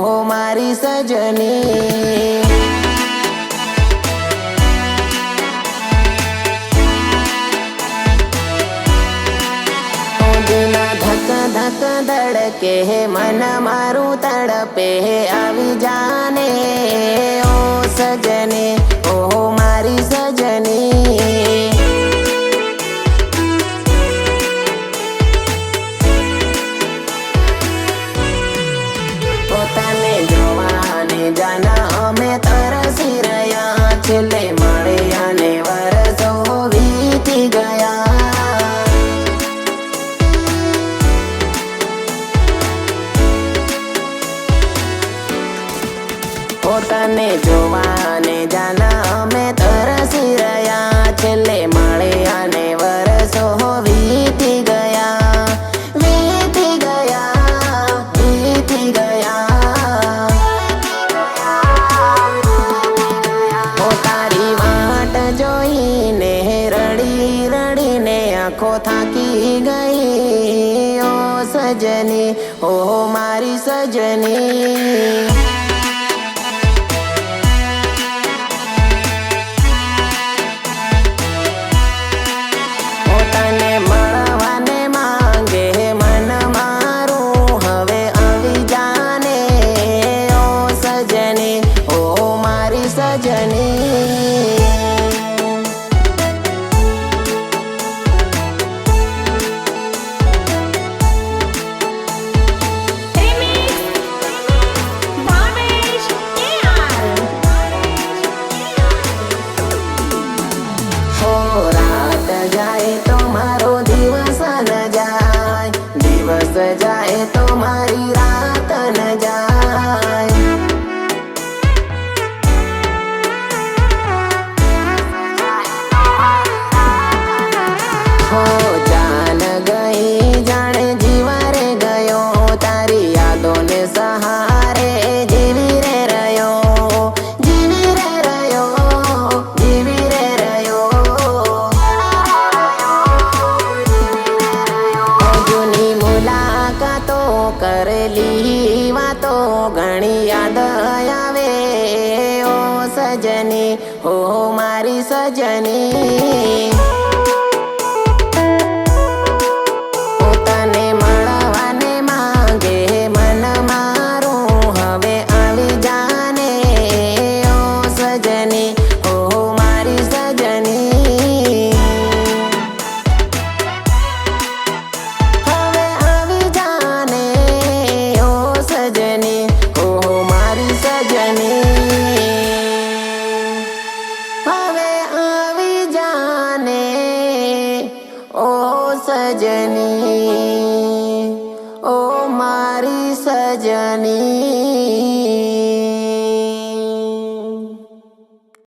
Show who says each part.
Speaker 1: मारी सजनी। धक धक धड़के मन मारू तड़पे आवी जाने ओ सजनी ओ मारी सजनी। पोताने जोवाने जाना अमे तरसी रया छेल्ले मळ्या ने वरसो वीती गया। पोताने जोवाने जाना अमे तरसी रया छेल्ले मळ्या ने वरसो वीती गया। वीती गया वीती गया। तारी वाट जोईने रड़ी रड़ीने आँखो थाकी गई ओ सजनी ओ मारी सजनी। रात जाए तो मारो दिवस न जाए, दिवस जाए तो मारी रात न जाए। हो जान गई जाने जीवारे गयो तारी यादों ने सहारे जीवी रे रयो जीवी रे रयो जीवी रे रयो। जूनी मुलाकातो करेली वातो घणी याद आवे ओ सजनी ओ मारी सजनी। सजनी ओ मारी सजनी।